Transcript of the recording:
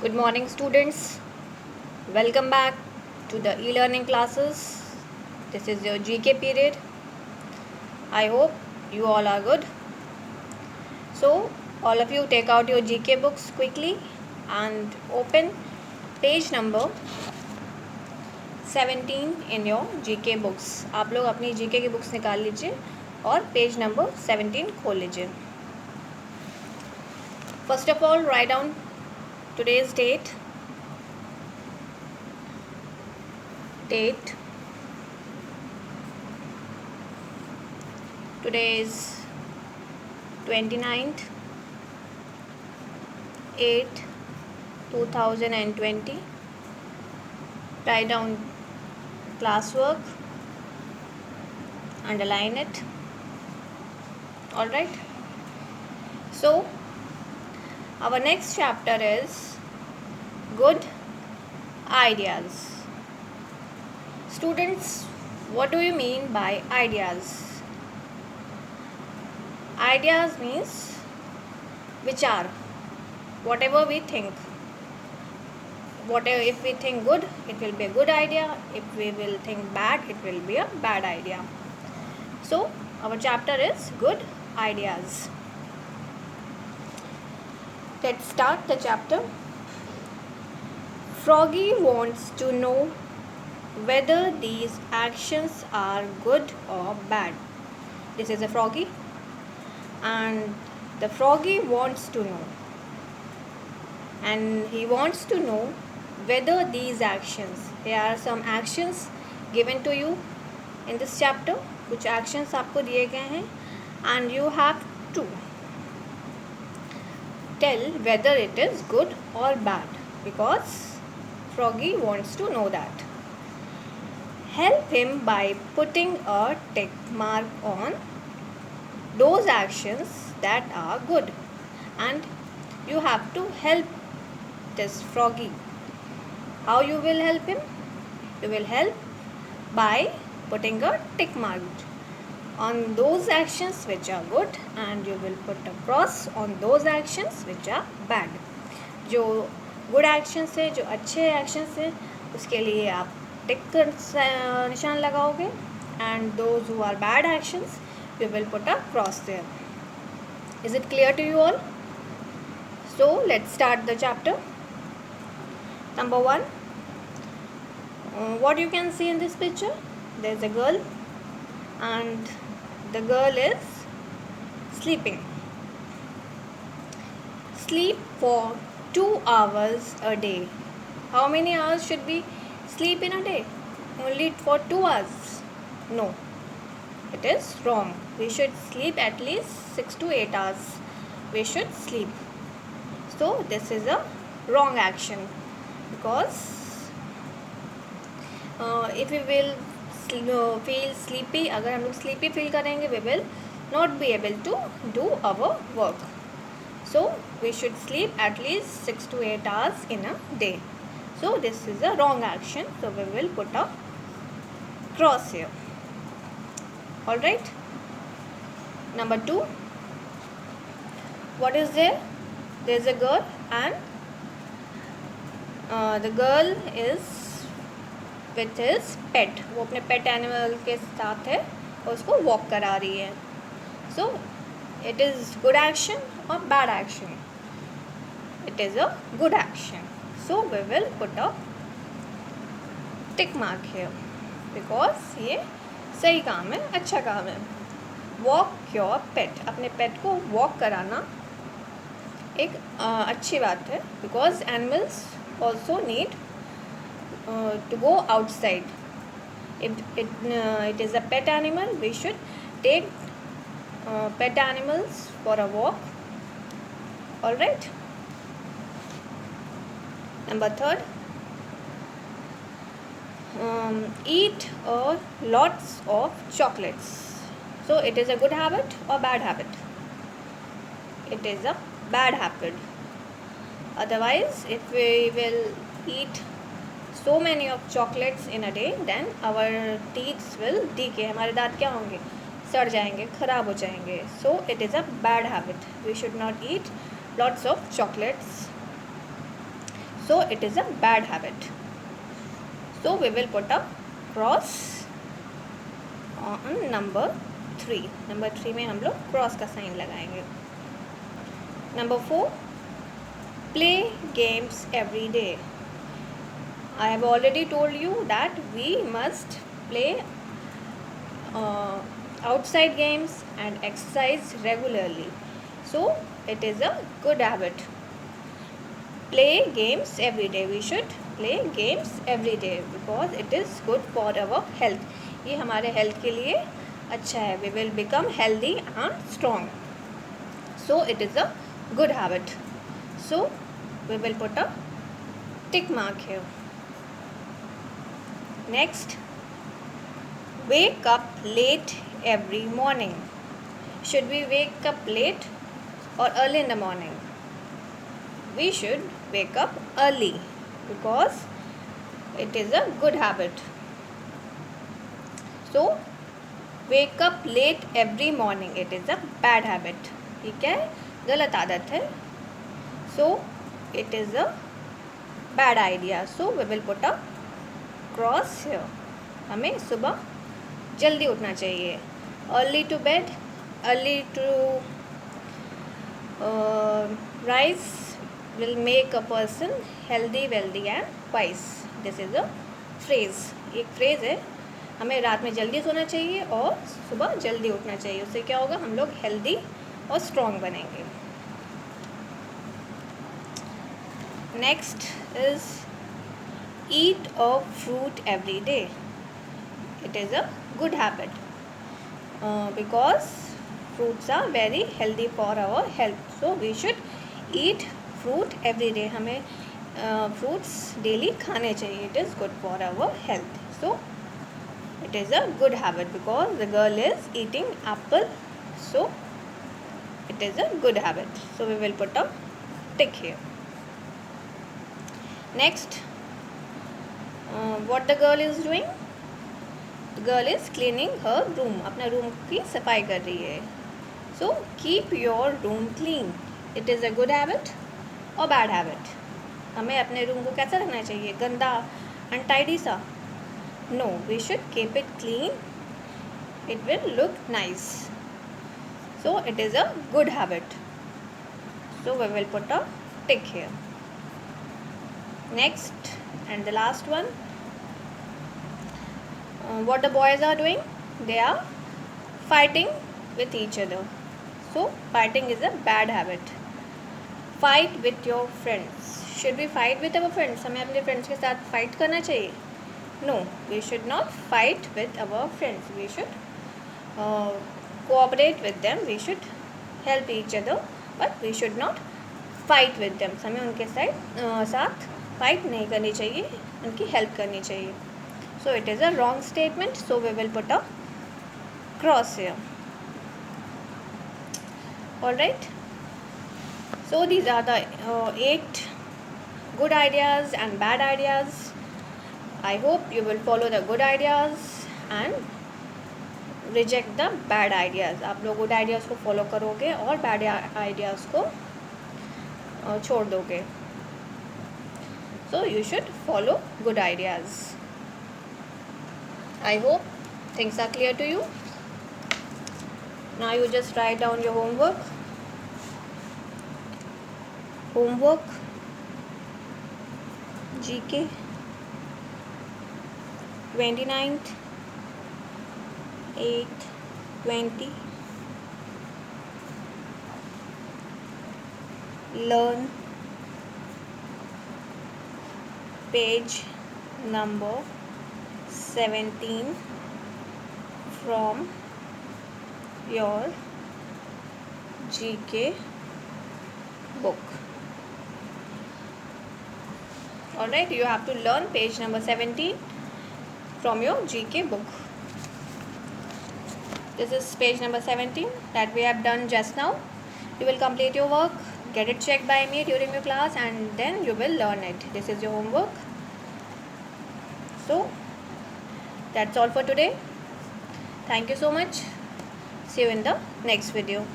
Good morning, students. Welcome back to the e-learning classes. This is your GK period. I hope you all are good. So, all of you take out your GK books quickly and open page number 17 in your GK books. आप लोग अपनी GK की books निकाल लीजिए और page number 17 खोल लीजिए. First of all, write down today's date. Today is 29th 8 2020. Write down classwork, underline it. Alright, so our next chapter is good ideas. Students, what do you mean by ideas? Ideas means vichar, whatever we think. Whatever, if we think good, it will be a good idea. If we will think bad, it will be a bad idea. So our chapter is good ideas. Let's start the chapter. Froggy wants to know whether these actions are good or bad. This is a froggy, and the froggy wants to know, and he wants to know whether these actions, there are some actions given to you in this chapter. कुछ actions आपको दिए गए हैं, and you have to tell whether it is good or bad, because froggy wants to know that. Help him by putting a tick mark on those actions that are good, and you have to help this froggy. How you will help him? You will help by putting a tick mark on those actions which are good, and you will put a cross on those actions which are bad. जो good actions है, जो अच्छे actions है, उसके लिए आप टिक कर निशान लगाओगे, and those who are bad actions, you will put a cross there. Is it clear to you all? So let's start the chapter. Number 1, what you can see in this picture? There's a girl, and the girl is sleeping. Sleep for 2 hours a day. How many hours should we sleep in a day? Only for 2 hours? No, it is wrong. We should sleep at least 6 to 8 hours. We should sleep. So this is a wrong action, because if we will feel sleepy, अगर हम लोग sleepy feel करेंगे, we will not be able to do our work. So we should sleep at least 6 to 8 hours in a day. So this is a wrong action. So we will put a cross here. Alright. Number 2. What is there? There is a girl, and the girl is with his pet. वो अपने pet animal के साथ है और उसको walk करा रही है. So it is good action or bad action? It is a good action. So we will put a tick mark here, because ये सही काम है, अच्छा काम है. Walk your pet. अपने pet को walk कराना एक अच्छी बात है, because animals also need to go outside. If it is a pet animal, we should take pet animals for a walk. Alright. Number 3, eat lots of chocolates. So it is a good habit or bad habit? It is a bad habit. Otherwise, if we will eat so many of chocolates in a day, then our teeth will decay. हमारे दांत क्या होंगे? सड़ जाएंगे, खराब हो जाएंगे. So it is a bad habit. We should not eat lots of chocolates. So it is a bad habit. So we will put a cross on number 3. Number 3 में हम लोग क्रॉस का साइन लगाएंगे. Number 4, play games every day. I have already told you that we must play outside games and exercise regularly. So it is a good habit. Play games every day. We should play games every day because it is good for our health. ये हमारे health के लिए अच्छा है. We will become healthy and strong. So it is a good habit. So we will put a tick mark here. Next, wake up late every morning. Should we wake up late or early in the morning? We should wake up early because it is a good habit. So wake up late every morning. It is a bad habit. ठीक है, गलत आदत है. So it is a bad idea. So we will put a cross here. हमें सुबह जल्दी उठना चाहिए. Early to bed, early to rise will make a person healthy, wealthy and wise. This is a phrase. एक phrase है. हमें रात में जल्दी सोना चाहिए और सुबह जल्दी उठना चाहिए. उससे क्या होगा, हम लोग हेल्दी और स्ट्रॉन्ग बनेंगे. Next is eat a fruit every day. It is a good habit because fruits are very healthy for our health. So we should eat fruit every day. हमें fruits daily खाने चाहिए. It is good for our health. So it is a good habit because the girl is eating apple. So it is a good habit. So we will put a tick here. Next, what the girl is doing? The girl is cleaning her room. अपना room की सफाई कर रही है. So keep your room clean. It is a good habit or bad habit? हमें अपने room को कैसा रखना चाहिए? गंदा, untidy सा? No, we should keep it clean. It will look nice. So it is a good habit. So we will put a tick here. Next and the last one, what the boys are doing? They are fighting with each other. So fighting is a bad habit. Fight with your friends. Should we fight with our friends? हमें अपने friends के साथ fight करना चाहिए? No, we should not fight with our friends. We should cooperate with them. We should help each other, but we should not fight with them. हमें उनके साथ fight नहीं करनी चाहिए, उनकी help करनी चाहिए. So it is a wrong statement. So we will put a cross here. Alright. So these are the 8 good ideas and bad ideas. I hope you will follow the good ideas and reject the bad ideas. आप लोग good ideas को follow करोगे और bad ideas को छोड़ दोगे. So you should follow good ideas. I hope things are clear to you. Now you just write down your homework. GK 29th 8/20. Learn page number 17 from your GK book. Alright, you have to learn page number 17 from your GK book. This is page number 17 that we have done just now. You will complete your work, get it checked by me during your class, and then you will learn it. This is your homework. So that's all for today. Thank you so much. See you in the next video.